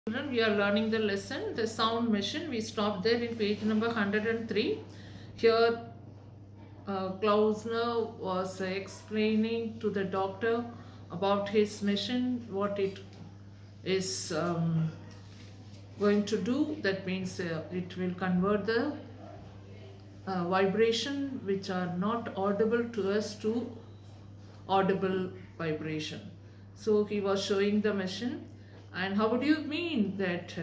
Children, we are learning the lesson, the sound machine. We stopped there in page number 103. Here, Klausner was explaining to the doctor about his mission, what it is going to do. That means it will convert the vibration which are not audible to us to audible vibration. So he was showing the machine. And how would you mean that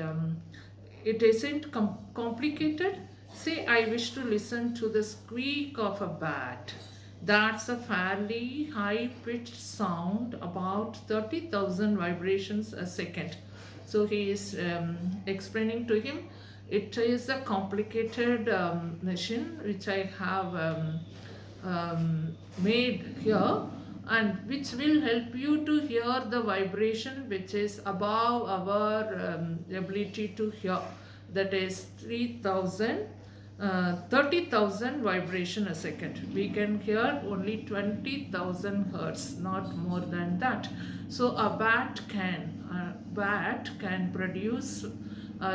it isn't complicated? Say, I wish to listen to the squeak of a bat. That's a fairly high pitched sound, about 30,000 vibrations a second. So he is explaining to him it is a complicated machine which I have made here, and which will help you to hear the vibration which is above our ability to hear, that is 30,000 vibration a second. We can hear only 20,000 hertz, not more than that. So a bat can produce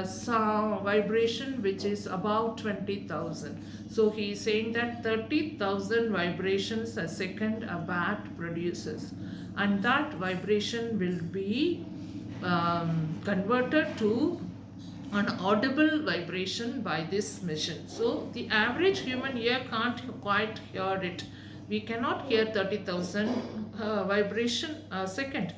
sound vibration which is about 20,000. So he is saying that 30,000 vibrations a second a bat produces, and that vibration will be converted to an audible vibration by this machine. So the average human ear can't quite hear it. We cannot hear 30,000 vibration a second.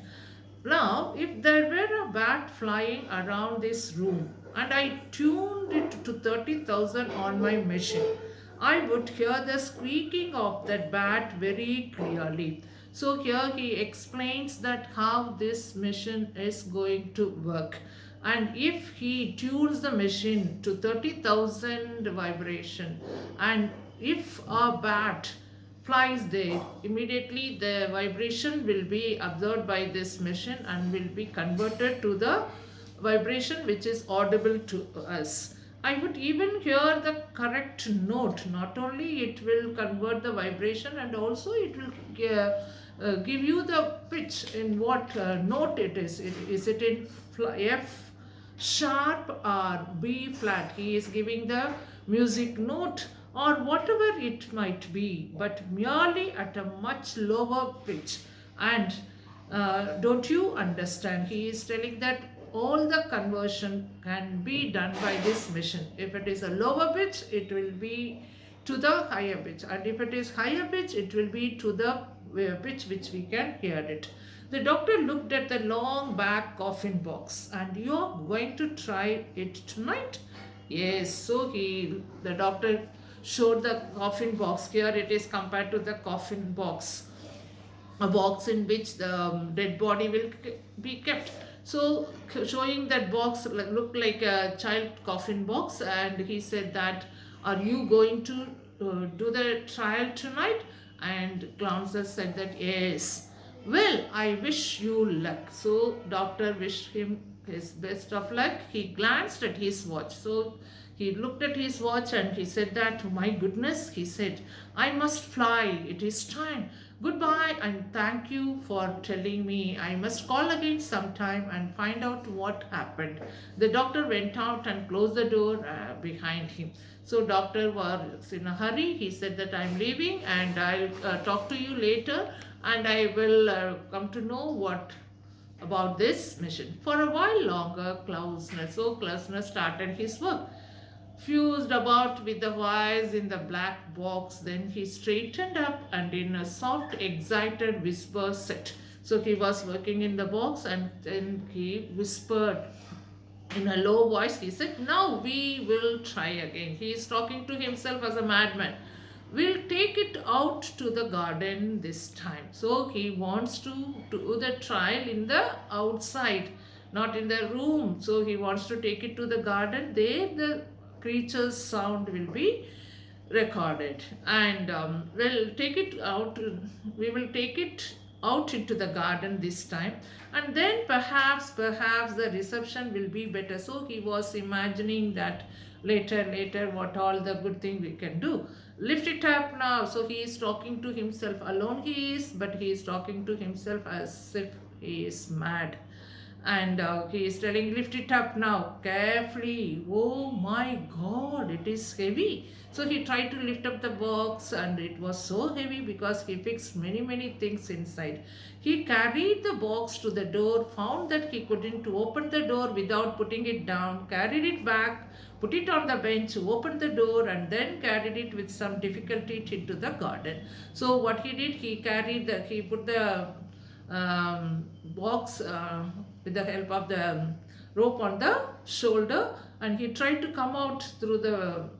Now, if there were a bat flying around this room and I tuned it to 30,000 on my machine, I would hear the squeaking of that bat very clearly. So here he explains that how this machine is going to work. And if he tunes the machine to 30,000 vibration, and if a bat flies there, immediately the vibration will be absorbed by this machine and will be converted to the vibration which is audible to us. I would even hear the correct note. Not only it will convert the vibration, and also it will give you the pitch in what note it is. Is it in F sharp or B flat? He is giving the music note or whatever it might be, but merely at a much lower pitch. And don't you understand? He is telling that all the conversion can be done by this machine. If it is a lower pitch, it will be to the higher pitch, and if it is higher pitch, it will be to the pitch which we can hear it. The doctor looked at the long back coffin box. And you're going to try it tonight? Yes. So the doctor showed the coffin box. Here it is compared to the coffin box, a box in which the dead body will be kept. So showing that box looked like a child coffin box, and he said that, are you going to do the trial tonight? And Clownser said that yes. Well, I wish you luck. So doctor wished him his best of luck. He glanced at his watch. So he looked at his watch and he said that, my goodness, he said, I must fly. It is time. Goodbye and thank you for telling me. I must call again sometime and find out what happened. The doctor went out and closed the door behind him. So doctor was in a hurry. He said that I'm leaving and I'll talk to you later, and I will come to know what about this mission. For a while longer, Klausner started his work, fused about with the wires in the black box. Then he straightened up and in a soft, excited whisper said, so he was working in the box, and then he whispered in a low voice. He said, now we will try again. He is talking to himself as a madman. We'll take it out to the garden this time. So he wants to do the trial in the outside, not in the room. So he wants to take it to the garden. There the creature's sound will be recorded, and we will take it out into the garden this time, and then perhaps the reception will be better. So he was imagining that later what all the good thing we can do. Lift it up now. So he is talking to himself alone, but he is talking to himself as if he is mad. and he is telling, lift it up now carefully. Oh my god, it is heavy. So he tried to lift up the box, and it was so heavy because he fixed many things inside. He carried the box to the door, found that he couldn't open the door without putting it down, carried it back, put it on the bench, opened the door, and then carried it with some difficulty into the garden. So what he did, he put the box with the help of the rope on the shoulder, and he tried to come out through the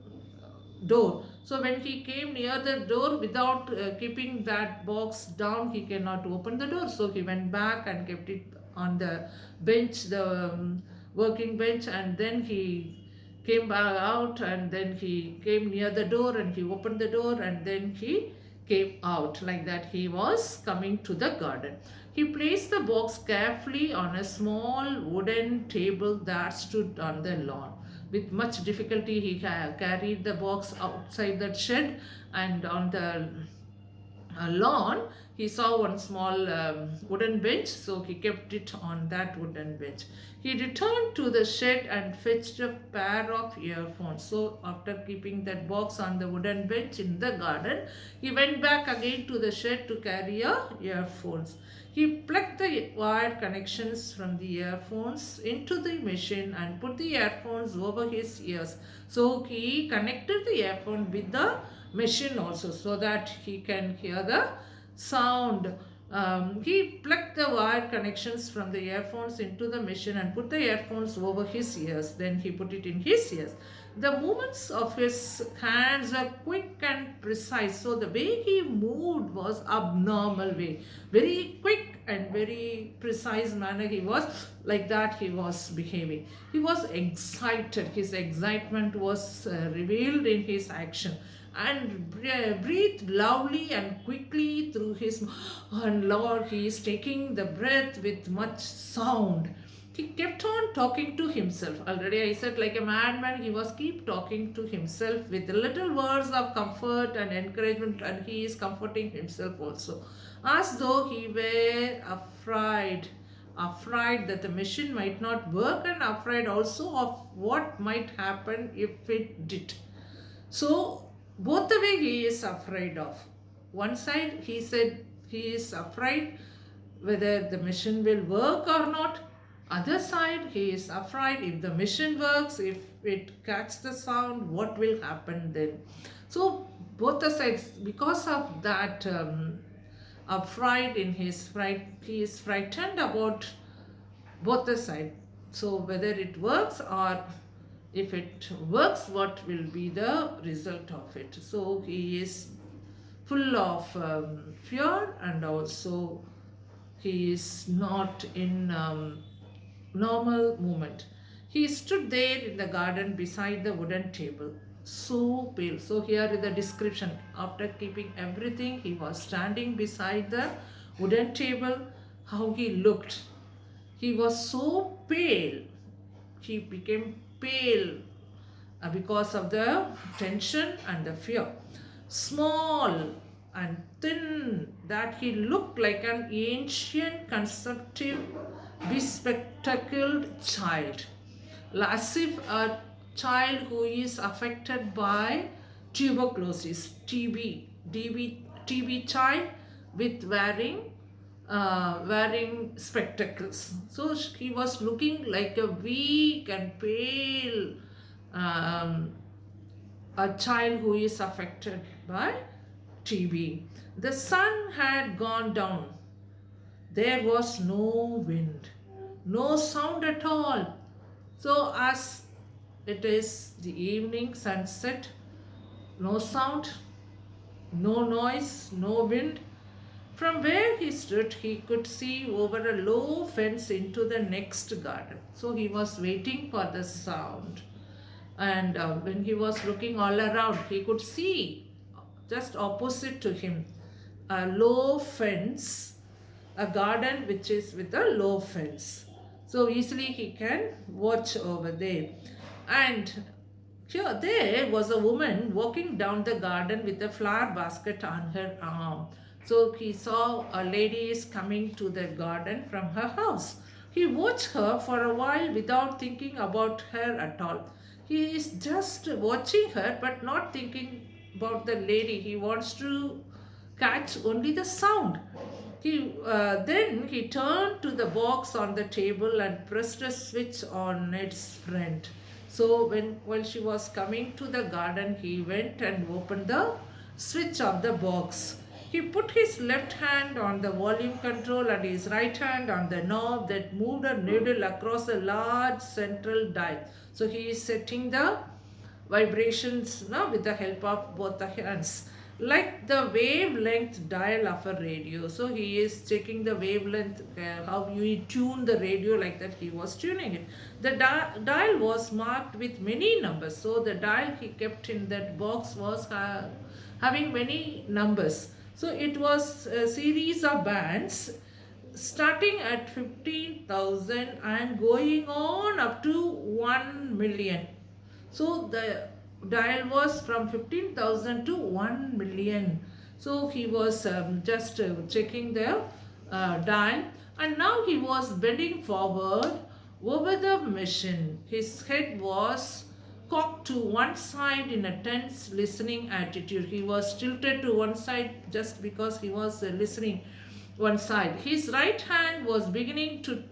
door. So when he came near the door, without keeping that box down, he cannot open the door. So he went back and kept it on the bench, the working bench, and then he came back out, and then he came near the door and he opened the door, and then he came out. Like that, he was coming to the garden. He placed the box carefully on a small wooden table that stood on the lawn. With much difficulty, he carried the box outside that shed, and on the lawn he saw one small wooden bench, so he kept it on that wooden bench. He returned to the shed and fetched a pair of earphones. So after keeping that box on the wooden bench in the garden, he went back again to the shed to carry earphones. He plugged the wire connections from the earphones into the machine and put the earphones over his ears. So he connected the earphone with the machine also, so that he can hear the sound. He plugged the wire connections from the earphones into the machine and put the earphones over his ears. Then he put it in his ears. The movements of his hands were quick and precise. So the way he moved was abnormal way. Very quick and very precise manner he was. Like that he was behaving. He was excited. His excitement was revealed in his action, and breathed loudly and quickly through his, and Lord, he is taking the breath with much sound. He kept on talking to himself. Already I said, like a madman, he was keep talking to himself with little words of comfort and encouragement, and he is comforting himself also, as though he were afraid that the machine might not work, and afraid also of what might happen if it did. So both the way he is afraid of. One side he said he is afraid whether the machine will work or not. Other side he is afraid if the machine works, if it catches the sound, what will happen then. So both the sides, because of that afraid in his fright, he is frightened about both the side. So whether it works, or if it works, what will be the result of it. So he is full of fear, and also he is not in normal movement. He stood there in the garden beside the wooden table, so pale. So here is the description. After keeping everything, he was standing beside the wooden table. How he looked. He was so pale. He became pale because of the tension and the fear. Small and thin, that he looked like an ancient, consumptive, bespectacled child, as if a child who is affected by tuberculosis, TB child, with wearing spectacles. So he was looking like a weak and pale a child who is affected by TB. The sun had gone down. There was no wind, no sound at all. So as it is the evening sunset, no sound, no noise, no wind. From where he stood, he could see over a low fence into the next garden. So he was waiting for the sound. And when he was looking all around, he could see just opposite to him a low fence, a garden which is with a low fence. So easily he can watch over there. And here there was a woman walking down the garden with a flower basket on her arm. So he saw a lady is coming to the garden from her house. He watched her for a while without thinking about her at all. He is just watching her but not thinking about the lady. He wants to catch only the sound. Then he turned to the box on the table and pressed a switch on its front. So while she was coming to the garden, he went and opened the switch of the box. He put his left hand on the volume control and his right hand on the knob that moved a needle across a large central dial. So he is setting the vibrations now with the help of both the hands, like the wavelength dial of a radio. So he is checking the wavelength, how you tune the radio, like that he was tuning it. The dial was marked with many numbers, so the dial he kept in that box was having many numbers. So it was a series of bands starting at 15,000 and going on up to 1 million. So the dial was from 15,000 to 1 million. So he was just checking the dial, and now he was bending forward over the machine. His head was cocked to one side in a tense listening attitude. He was tilted to one side just because he was listening one side. His right hand was beginning to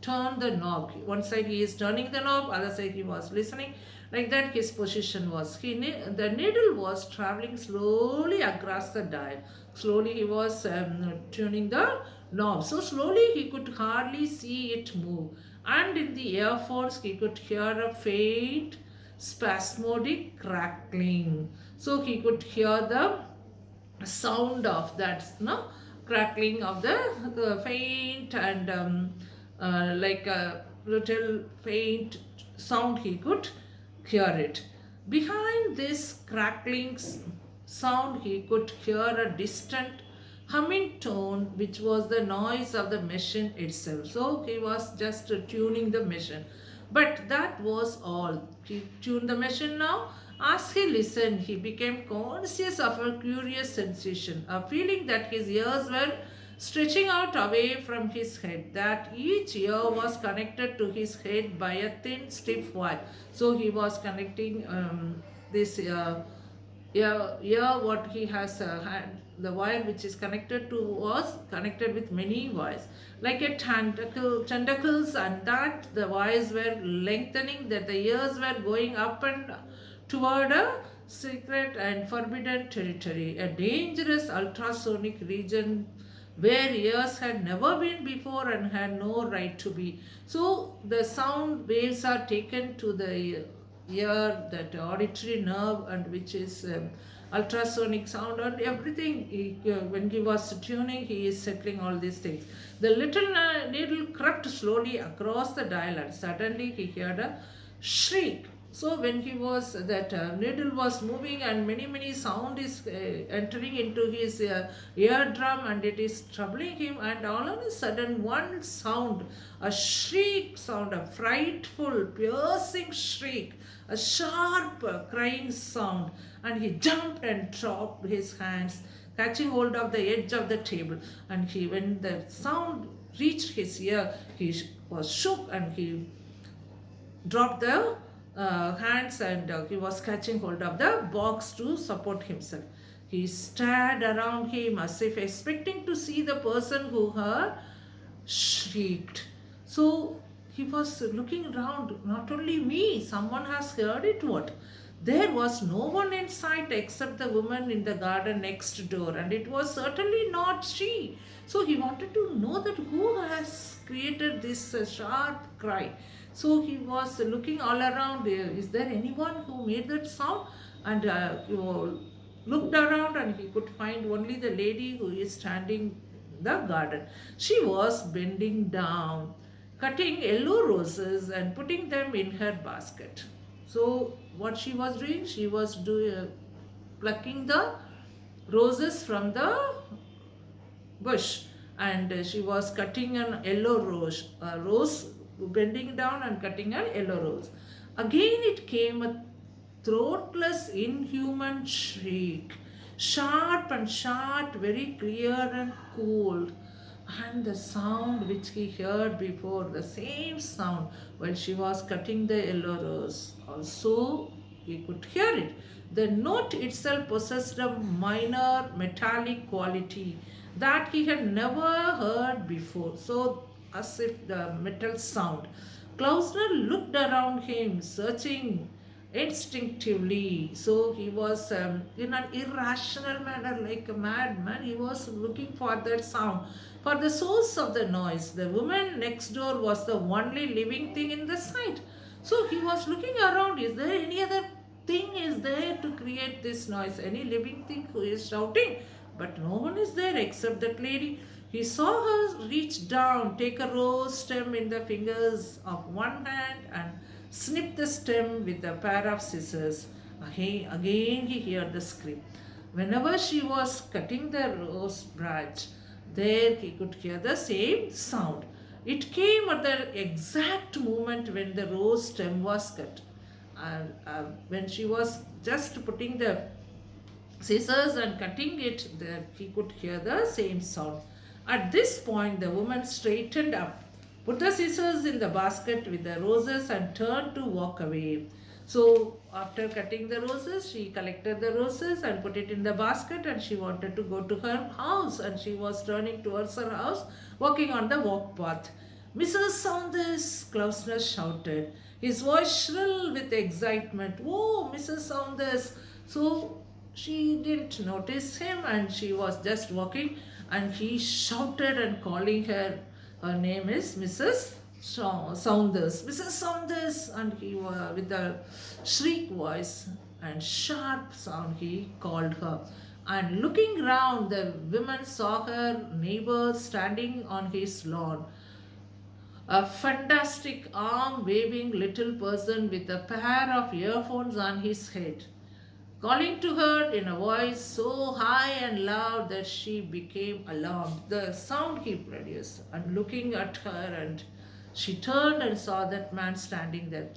turn the knob. One side he is turning the knob, other side he was listening. Like that his position was. The needle was traveling slowly across the dial. Slowly he was tuning the knob. So slowly he could hardly see it move. And in the earphones he could hear a faint spasmodic crackling. So he could hear the sound of that, no, crackling of the faint and like a little faint sound. He could hear it. Behind this crackling sound he could hear a distant humming tone, which was the noise of the machine itself. So he was just tuning the machine. But that was all. He tuned the machine now. As he listened, he became conscious of a curious sensation, a feeling that his ears were stretching out away from his head, that each ear was connected to his head by a thin, stiff wire. So he was connecting this what he has had, the wire which is connected to was connected with many wires like a tentacles, and that the wires were lengthening, that the ears were going up and toward a secret and forbidden territory, a dangerous ultrasonic region where ears had never been before and had no right to be. So the sound waves are taken to the ear, that auditory nerve, and which is ultrasonic sound and everything. When he was tuning, he is settling all these things. The little needle crept slowly across the dial, and suddenly he heard a shriek. So when he was that needle was moving and many sound is entering into his eardrum, and it is troubling him, and all of a sudden one sound, a shriek sound, a frightful piercing shriek, a sharp crying sound, and he jumped and dropped his hands, catching hold of the edge of the table. And he, when the sound reached his ear, he was shook and he dropped the hands, and he was catching hold of the box to support himself. He stared around him as if expecting to see the person who had shrieked. So he was looking around, not only me, someone has heard it. What? There was no one in sight except the woman in the garden next door, and it was certainly not she. So he wanted to know that who has created this sharp cry. So he was looking all around. Is there anyone who made that sound? And he looked around, and he could find only the lady who is standing in the garden. She was bending down, cutting yellow roses and putting them in her basket. So what she was doing? She was plucking the roses from the bush, and she was cutting an yellow rose, bending down and cutting a yellow rose. Again it came a throatless, inhuman shriek, sharp and short, very clear and cold. and the sound which he heard before, the same sound while she was cutting the yellow rose, also he could hear it. The note itself possessed a minor metallic quality that he had never heard before, so as if the metal sound. Klausner looked around him, searching instinctively. So he was in an irrational manner, like a madman. He was looking for that sound, for the source of the noise. The woman next door was the only living thing in the sight. So he was looking around. Is there any other thing is there to create this noise? Any living thing who is shouting? But no one is there except that lady. He saw her reach down, take a rose stem in the fingers of one hand, and snip the stem with a pair of scissors. Again he heard the scream. Whenever she was cutting the rose branch, there he could hear the same sound. It came at the exact moment when the rose stem was cut. And when she was just putting the scissors and cutting it, that he could hear the same sound. At this point, the woman straightened up, put the scissors in the basket with the roses, and turned to walk away. So, after cutting the roses, she collected the roses and put it in the basket, and she wanted to go to her house. And she was turning towards her house, walking on the walk path. Mrs. Saunders, Klausner shouted, his voice shrill with excitement. Oh, Mrs. Saunders! So she didn't notice him and she was just walking, and he shouted and calling her. Her name is Mrs. Saunders. Mrs. Saunders! And he with a shriek voice and sharp sound he called her. And looking round, the women saw her neighbor standing on his lawn, a fantastic arm waving little person with a pair of earphones on his head, calling to her in a voice so high and loud that she became alarmed. The sound he produced, and looking at her, and she turned and saw that man standing there.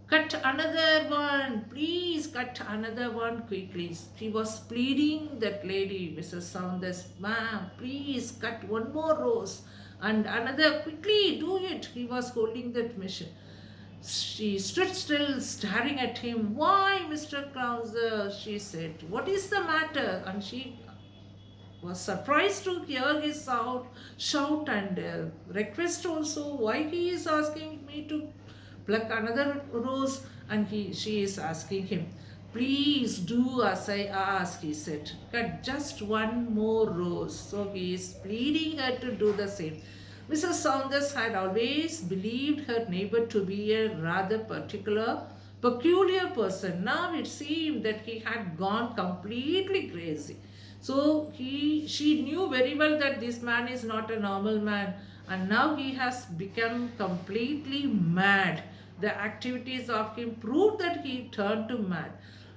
Cut another one, please cut another one quickly. She was pleading that lady, Mrs. Saunders, ma'am, please cut one more rose and another, quickly do it. He was holding that machine. She stood still, staring at him. Why, Mr. Krauser? She said. What is the matter? And she was surprised to hear his shout and request also. Why he is asking me to pluck another rose? And she is asking him, please do as I ask, he said. Cut just one more rose. So he is pleading her to do the same. Mrs. Saunders had always believed her neighbor to be a rather peculiar person. Now it seemed that he had gone completely crazy. So she knew very well that this man is not a normal man, and now he has become completely mad. The activities of him proved that he turned to mad.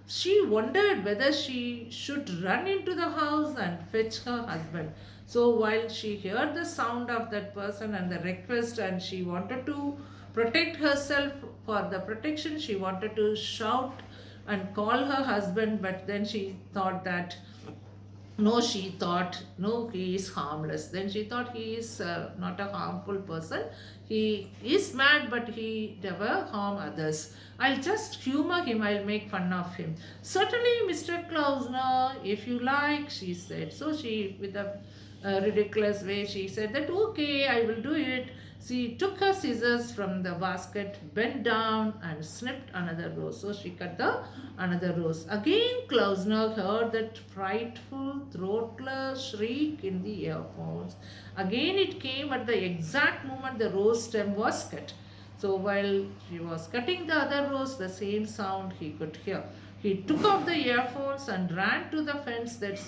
She wondered whether she should run into the house and fetch her husband. So while she heard the sound of that person and the request, and she wanted to protect herself, for the protection she wanted to shout and call her husband, but then she thought that no, she thought, no, he is harmless. Then she thought he is not a harmful person. He is mad, but he never harm others. I'll just humor him, I'll make fun of him. Certainly, Mr. Klausner, if you like, she said. So she, with a ridiculous way, she said that, okay, I will do it. She took her scissors from the basket, bent down, and snipped another rose. So she cut the another rose. Again, Klausner heard that frightful throatless shriek in the earphones. Again, it came at the exact moment the rose stem was cut. So while she was cutting the other rose, the same sound he could hear. He took off the earphones and ran to the fence that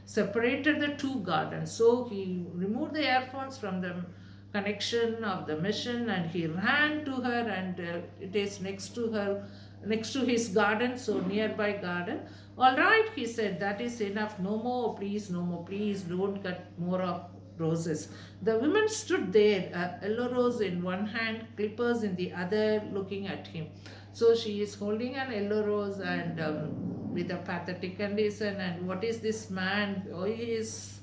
separated the two gardens. So he removed the earphones from the connection of the machine, and he ran to her, and it is next to her, next to his garden, so nearby garden. All right, he said, that is enough, no more, please, no more, please don't cut more of roses. The women stood there, a yellow rose in one hand, clippers in the other, looking at him. So she is holding an yellow rose, and with a pathetic condition. And what is this man? Oh, he is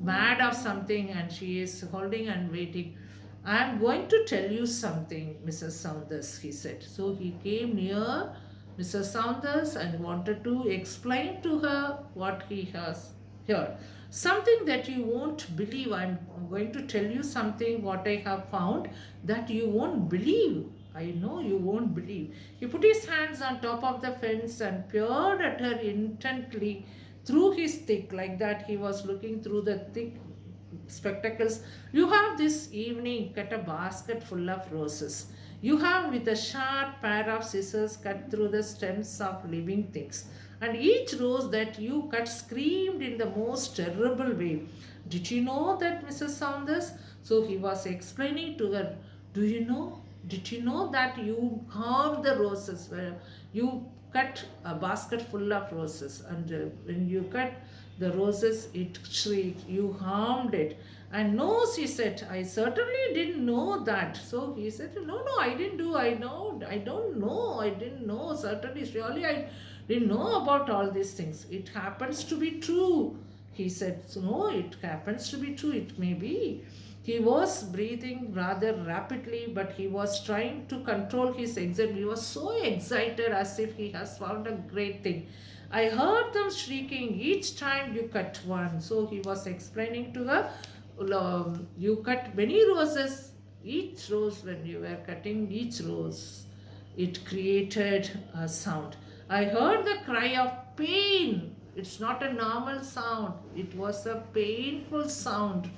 mad of something, and she is holding and waiting. I am going to tell you something, Mrs. Saunders, he said. So he came near Mrs. Saunders and wanted to explain to her what he has heard. Something that you won't believe. I'm going to tell you something what I have found that you won't believe. I know you won't believe. He put his hands on top of the fence and peered at her intently through his thick, like that he was looking through the thick spectacles. You have this evening cut a basket full of roses. You have with a sharp pair of scissors cut through the stems of living things. And each rose that you cut screamed in the most terrible way. Did you know that, Mrs. Saunders? So he was explaining to her, do you know? Did you know that you harmed the roses? Where you cut a basket full of roses, and when you cut the roses, it shrieked. You harmed it. And no, she said, I certainly didn't know that. So he said, no, no, I didn't do. I know, I don't know. I didn't know. Certainly, surely I didn't know about all these things. It happens to be true. He said, so no, it happens to be true. It may be. He was breathing rather rapidly, but he was trying to control his excitement. He was so excited as if he has found a great thing. I heard them shrieking each time you cut one. So he was explaining to her, you cut many roses, each rose, when you were cutting each rose, it created a sound. I heard the cry of pain. It's not a normal sound, it was a painful sound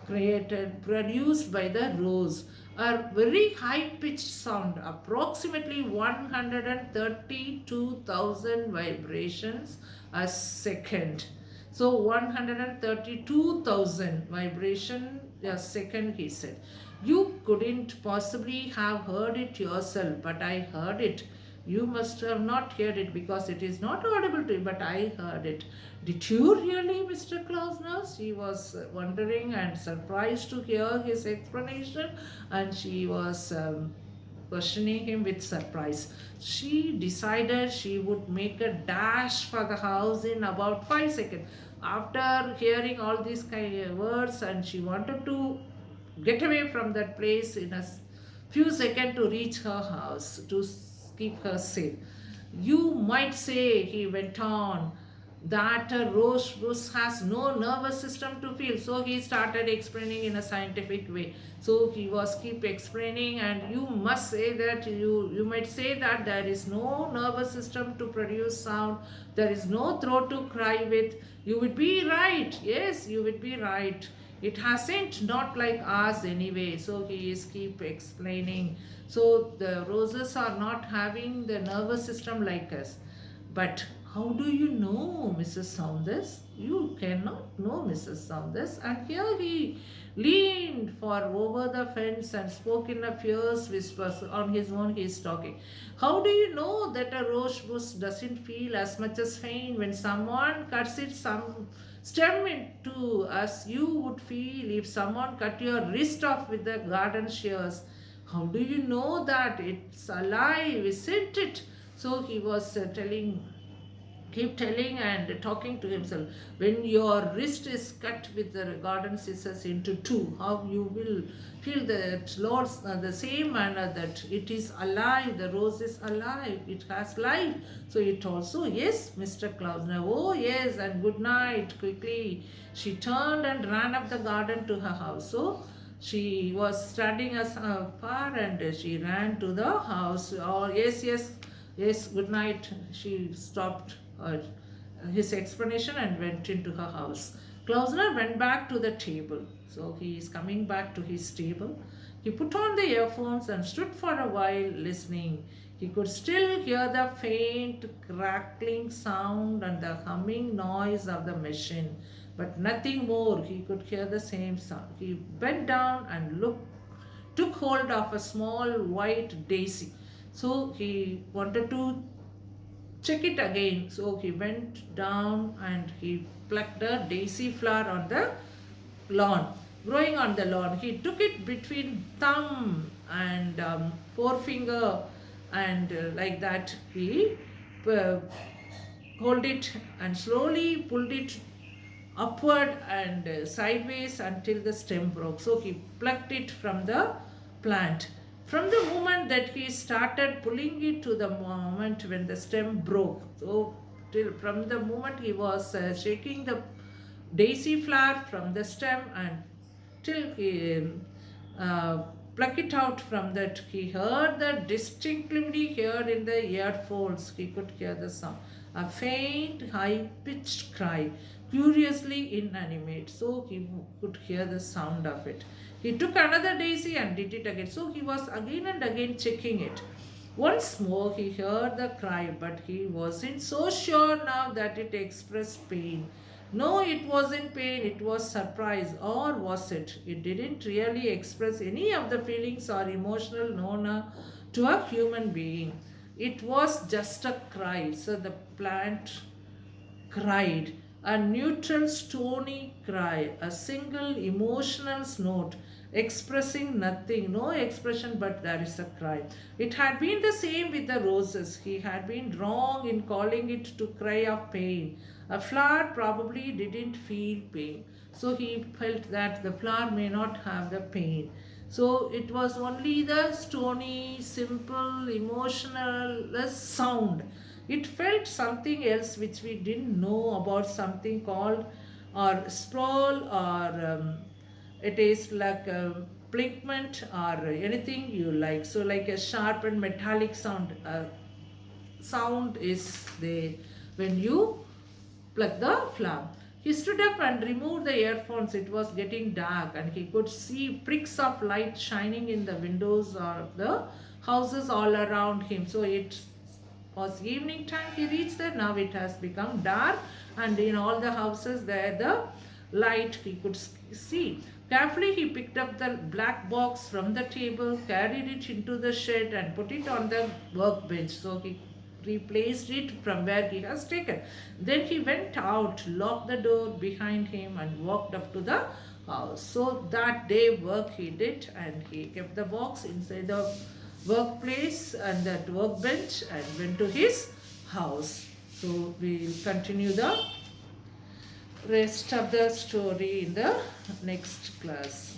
produced by the rose. A very high pitched sound, approximately 132,000 vibrations a second. So 132,000 vibration a second, he said. You couldn't possibly have heard it yourself, but I heard it. You must have not heard it because it is not audible to you, but I heard it. Did you really, Mr. Klausner? She was wondering and surprised to hear his explanation, and she was questioning him with surprise. She decided she would make a dash for the house in about 5 seconds. After hearing all these kind of words, and she wanted to get away from that place in a few seconds to reach her house to keep her safe. You might say, he went on, that a rose bush has no nervous system to feel. So he started explaining in a scientific way. So he was keep explaining, and you must say that you might say that there is no nervous system to produce sound. There is no throat to cry with. You would be right. Yes, you would be right. It hasn't, not like ours anyway. So he is keep explaining. So the roses are not having the nervous system like us. But how do you know, Mrs. Saunders? You cannot know, Mrs. Saunders. And here he leaned for over the fence and spoke in a fierce whisper. On his own he is talking. How do you know that a rose bush doesn't feel as much as pain when someone cuts it some stem into as you would feel if someone cut your wrist off with the garden shears? How do you know that? It's alive, isn't it? So he was keep telling and talking to himself. When your wrist is cut with the garden scissors into two, how you will feel that Lord's the same manner that it is alive, the rose is alive, it has life. So it also, yes, Mr. Klausner, oh yes, and good night. Quickly she turned and ran up the garden to her house. So she was standing as far, and she ran to the house. Oh yes, yes, yes, good night. She stopped his explanation and went into her house. Klausner went back to the table. So he is coming back to his table. He put on the earphones and stood for a while listening. He could still hear the faint crackling sound and the humming noise of the machine, but nothing more. He could hear the same sound. He bent down and took hold of a small white daisy. So he wanted to check it again. So he went down and he plucked a daisy flower on the lawn, growing on the lawn. He took it between thumb and forefinger, and like that he uh, hold it and slowly pulled it upward and sideways until the stem broke. So he plucked it from the plant. From the moment that he started pulling it to the moment when the stem broke, so till from the moment he was shaking the daisy flower from the stem and till he uh, pluck it out from that, he heard the distinctly heard in the earphones, he could hear the sound, a faint high pitched cry, curiously inanimate, so he could hear the sound of it. He took another daisy and did it again, so he was again and again checking it. Once more he heard the cry, but he wasn't so sure now that it expressed pain. No, it wasn't pain, it was surprise. Or was it? It didn't really express any of the feelings or emotional known to a human being. It was just a cry. So the plant cried, a neutral stony cry, a single emotional note expressing nothing, no expression, but there is a cry. It had been the same with the roses. He had been wrong in calling it to cry of pain. A flower probably didn't feel pain, so he felt that the flower may not have the pain. So it was only the stony, simple, emotionless sound. It felt something else which we didn't know about, something called or sprawl or it is like a plinkment or anything you like. So like a sharp and metallic sound. Sound is there when you plug the flower. He stood up and removed the earphones. It was getting dark and he could see pricks of light shining in the windows of the houses all around him. So it was evening time. He reached there. Now it has become dark and in all the houses there the light he could see. Carefully he picked up the black box from the table, carried it into the shed and put it on the workbench. So he replaced it from where he has taken. Then he went out, locked the door behind him, and walked up to the house. So that day, work he did, and he kept the box inside the workplace and that workbench and went to his house. So we'll continue the rest of the story in the next class.